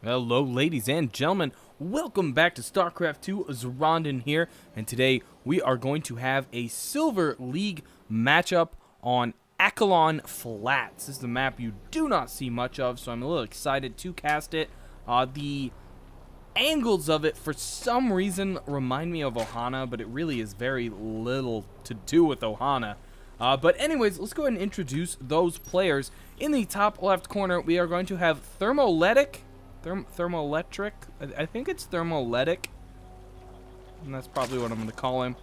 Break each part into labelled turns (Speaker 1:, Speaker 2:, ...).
Speaker 1: Hello, ladies and gentlemen. Welcome back to Starcraft 2. Zoronden here, and today we are going to have a Silver League matchup on Acheron Flats. This is the map you do not see much of, so I'm a little excited to cast it. The angles of it, for some reason, remind me of Ohana, but it really is very little to do with Ohana. But anyways, let's go ahead and introduce those players. In the top left corner, we are going to have Thrmoelectrc. Thrmoelectrc. I think it's Thrmoelectrc, and that's probably what I'm going to call him.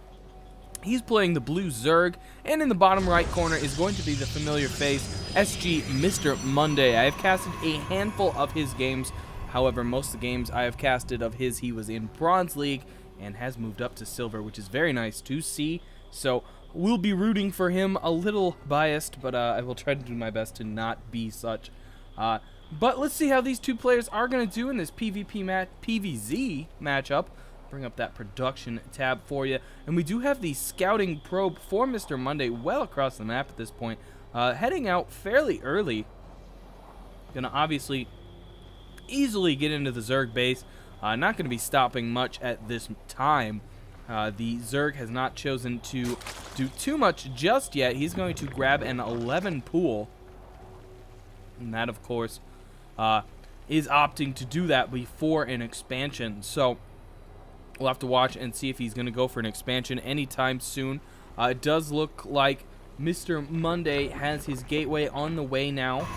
Speaker 1: He's playing the blue Zerg, and in the bottom right corner is going to be the familiar face, sGMrMonday. I have casted a handful of his games. However, most of the games I have casted of his, he was in Bronze League and has moved up to Silver, which is very nice to see. So we'll be rooting for him, a little biased, but I will try to do my best to not be such. But let's see how these two players are going to do in this PvZ matchup. Bring up that production tab for you. And we do have the scouting probe for Mr. Monday well across the map at this point. Heading out fairly early. Going to obviously easily get into the Zerg base. Not going to be stopping much at this time. The Zerg has not chosen to do too much just yet. He's going to grab an 11 pool. And that, of course, is opting to do that before an expansion. So we'll have to watch and see if he's going to go for an expansion anytime soon. It does look like Mr. Monday has his gateway on the way now,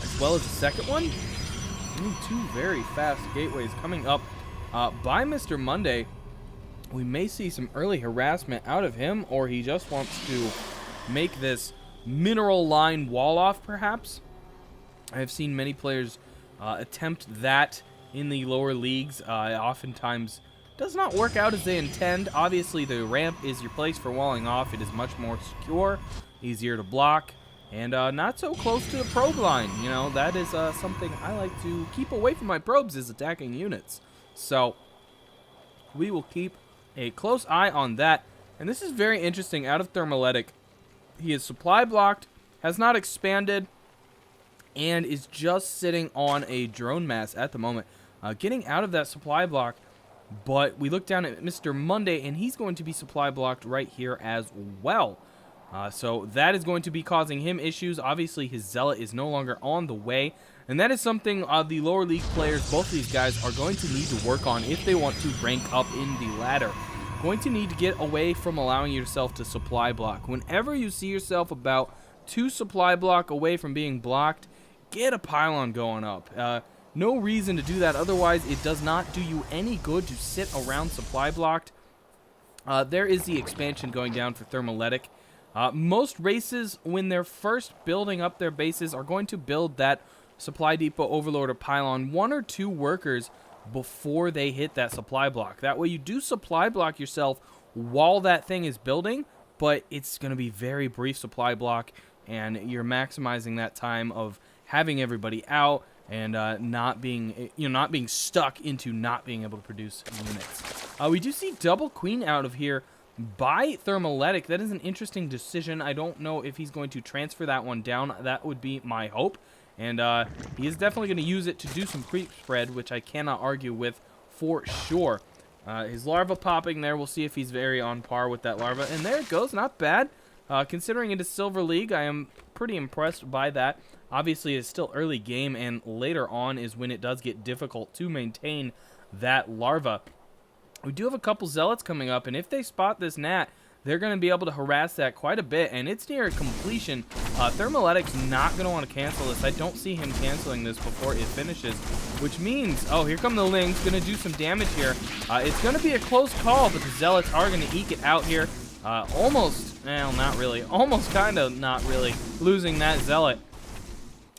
Speaker 1: as well as a second one. Two very fast gateways coming up by Mr. Monday. We may see some early harassment out of him, or he just wants to make this mineral line wall off, perhaps. I have seen many players attempt that in the lower leagues. Oftentimes does not work out as they intend. Obviously, the ramp is your place for walling off. It is much more secure, easier to block, and not so close to the probe line. You know, that is something I like to keep away from my probes, is attacking units. So we will keep a close eye on that. And this is very interesting out of Thrmoelectrc. He is supply blocked, has not expanded, and is just sitting on a drone mass at the moment. Getting out of that supply block, but we look down at Mr. Monday, and he's going to be supply blocked right here as well. So that is going to be causing him issues. Obviously, his Zealot is no longer on the way, and that is something the lower league players, both of these guys, are going to need to work on if they want to rank up in the ladder. Going to need to get away from allowing yourself to supply block. Whenever you see yourself about 2 supply block away from being blocked, get a pylon going up. No reason to do that, otherwise it does not do you any good to sit around supply blocked. There is the expansion going down for Thrmoelectrc. Most races, when they're first building up their bases, are going to build that supply depot, overlord, or pylon 1 or 2 workers before they hit that supply block. That way you do supply block yourself while that thing is building, but it's going to be very brief supply block, and you're maximizing that time of having everybody out and not being stuck into not being able to produce units. We do see double queen out of here by Thrmoelectrc. That is an interesting decision. I don't know if he's going to transfer that one down. That would be my hope. And he is definitely going to use it to do some creep spread, which I cannot argue with for sure. His larva popping there. We'll see if he's very on par with that larva. And there it goes. Not bad. Considering it is Silver League, I am pretty impressed by that. Obviously, it's still early game, and later on is when it does get difficult to maintain that larva. We do have a couple Zealots coming up, and if they spot this gnat, they're going to be able to harass that quite a bit, and it's near completion. Thrmoelectrc's not going to want to cancel this. I don't see him canceling this before it finishes, which means, oh, here come the Lings, going to do some damage here. It's going to be a close call, but the Zealots are going to eke it out here. Almost, well, not really, almost kind of not really losing that Zealot.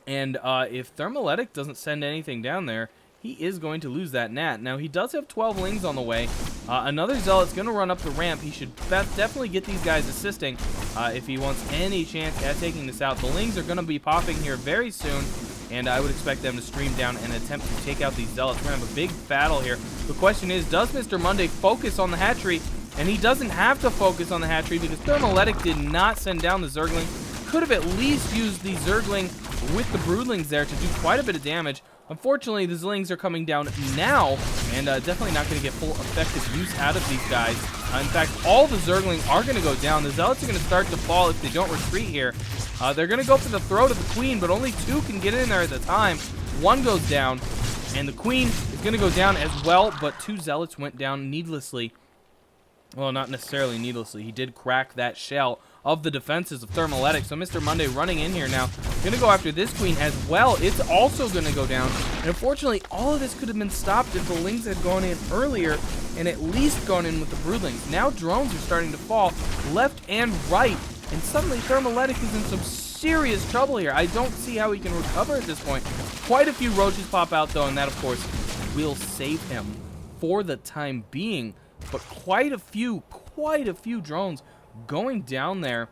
Speaker 1: And if Thrmoelectrc doesn't send anything down there, he is going to lose that gnat. Now, he does have 12 Lings on the way. Another Zealot's going to run up the ramp. He should definitely get these guys assisting if he wants any chance at taking this out. The Lings are going to be popping here very soon, and I would expect them to stream down and attempt to take out these Zealots. We're going to have a big battle here. The question is, does Mr. Monday focus on the hatchery? And he doesn't have to focus on the hatchery because Thrmoelectrc did not send down the Zergling. Could have at least used the Zergling with the broodlings there to do quite a bit of damage. Unfortunately, the zlings are coming down now, and definitely not going to get full effective use out of these guys. In fact, all the zergling are going to go down. The zealots are going to start to fall if they don't retreat here. They're going to go for the throat of the queen, but only 2 can get in there at the time. 1 goes down, and the queen is going to go down as well, but 2 zealots went down needlessly. Well, not necessarily needlessly. He did crack that shell of the defenses of Thrmoelectrc. So Mr. Monday running in here now. Going to go after this queen as well. It's also going to go down. And unfortunately, all of this could have been stopped if the lings had gone in earlier and at least gone in with the broodlings. Now drones are starting to fall left and right. And suddenly Thrmoelectrc is in some serious trouble here. I don't see how he can recover at this point. Quite a few roaches pop out though, and that of course will save him for the time being. But quite a few drones going down there,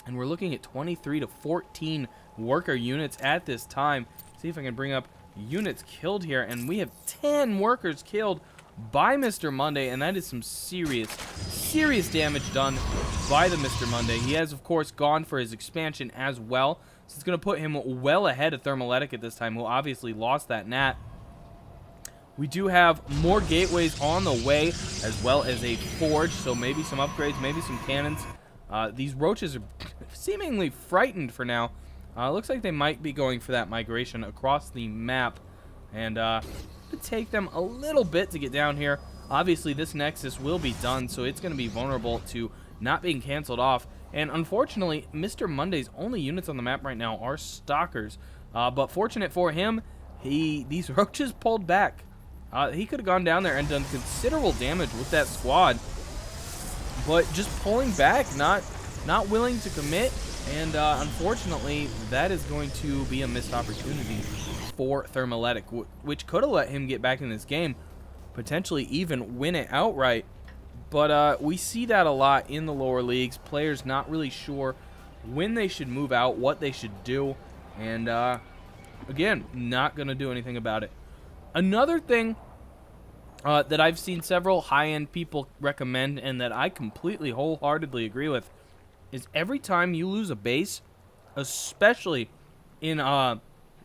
Speaker 1: and we're looking at 23 to 14 worker units at this time. See if I can bring up units killed here, and we have 10 workers killed by Mr. Monday, and that is some serious damage done by the Mr. Monday. He has of course gone for his expansion as well, so it's going to put him well ahead of Thrmoelectrc at this time, who obviously lost that nat. We do have more gateways on the way, as well as a forge, so maybe some upgrades, maybe some cannons. These roaches are seemingly frightened for now. Looks like they might be going for that migration across the map, and it would take them a little bit to get down here. Obviously, this nexus will be done, so it's going to be vulnerable to not being canceled off. And unfortunately, Mr. Monday's only units on the map right now are stalkers. But fortunate for him, these roaches pulled back. He could have gone down there and done considerable damage with that squad, but just pulling back, not willing to commit, and unfortunately, that is going to be a missed opportunity for Thrmoelectrc, which could have let him get back in this game, potentially even win it outright. But we see that a lot in the lower leagues, players not really sure when they should move out, what they should do, and again, not going to do anything about it. Another thing that I've seen several high-end people recommend, and that I completely wholeheartedly agree with, is every time you lose a base, especially in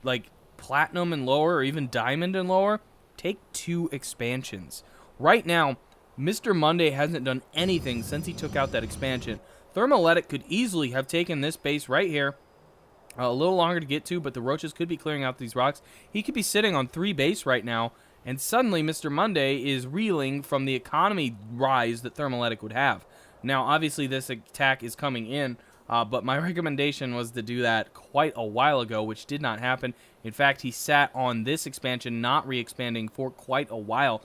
Speaker 1: like platinum and lower, or even diamond and lower, take 2 expansions. Right now, Mr. Monday hasn't done anything since he took out that expansion. Thrmoelectrc could easily have taken this base right here. A little longer to get to, but the roaches could be clearing out these rocks. He could be sitting on 3 base right now, and suddenly Mr. Monday is reeling from the economy rise that Thrmoelectrc would have. Now, obviously, this attack is coming in, but my recommendation was to do that quite a while ago, which did not happen. In fact, he sat on this expansion, not re-expanding, for quite a while.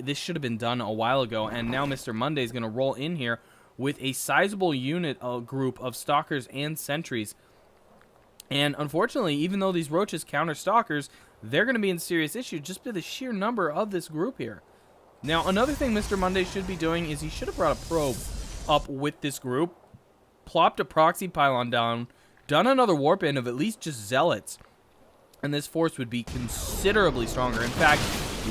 Speaker 1: This should have been done a while ago, and now Mr. Monday is going to roll in here with a sizable unit group of stalkers and sentries. And unfortunately, even though these roaches counter stalkers, they're going to be in serious issue just by the sheer number of this group here. Now, another thing Mr. Monday should be doing is he should have brought a probe up with this group, plopped a proxy pylon down, done another warp in of at least just zealots, and this force would be considerably stronger. In fact,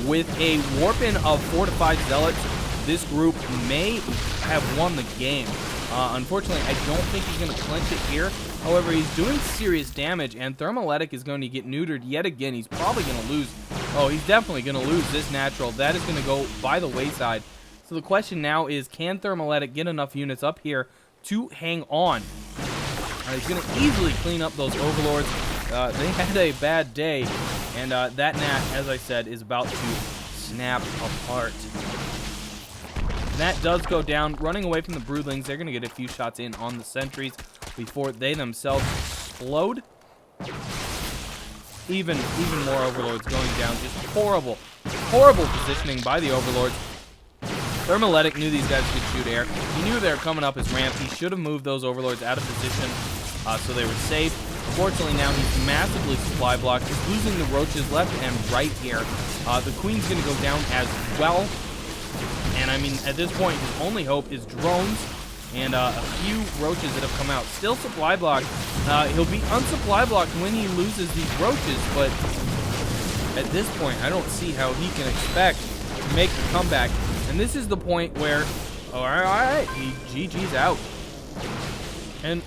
Speaker 1: with a warp in of 4 to 5 zealots, this group may have won the game. Unfortunately, I don't think he's going to clinch it here. However, he's doing serious damage, and Thrmoelectrc is going to get neutered yet again. He's probably going to lose. Oh, he's definitely going to lose this natural. That is going to go by the wayside. So the question now is, can Thrmoelectrc get enough units up here to hang on? He's going to easily clean up those overlords. They had a bad day, and that nat, as I said, is about to snap apart. That does go down. Running away from the broodlings, they're going to get a few shots in on the sentries before they themselves explode. Even more overlords going down. Just horrible positioning by the overlords. Thrmoelectrc knew these guys could shoot air. He knew they were coming up his ramp. He should have moved those overlords out of position so they were safe. Unfortunately, now he's massively supply blocked. He's losing the roaches left and right here. The queen's going to go down as well. And I mean, at this point, his only hope is drones and a few roaches that have come out. Still supply blocked. He'll be unsupply blocked when he loses these roaches, but at this point, I don't see how he can expect to make the comeback. And this is the point where, all right, GG's out. And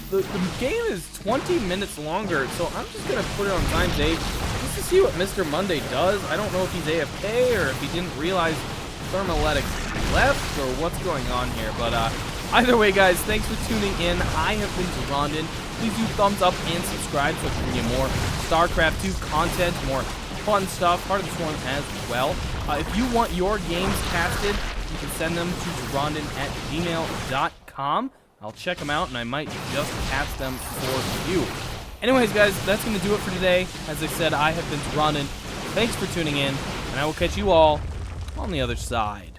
Speaker 1: the game is 20 minutes longer, so I'm just going to put it on times 8 just to see what Mr. Monday does. I don't know if he's AFK or if he didn't realize Thrmoelectrc left or what's going on here. But either way, guys, thanks for tuning in. I have been Zoronden. Please do thumbs up and subscribe so I can bring you more Starcraft 2 content, more fun stuff, part of this one as well. If you want your games casted, you can send them to Zoronden@gmail.com. I'll check them out, and I might just cast them for you. Anyways, guys, that's going to do it for today. As I said, I have been Zoronden. Thanks for tuning in, and I will catch you all on the other side.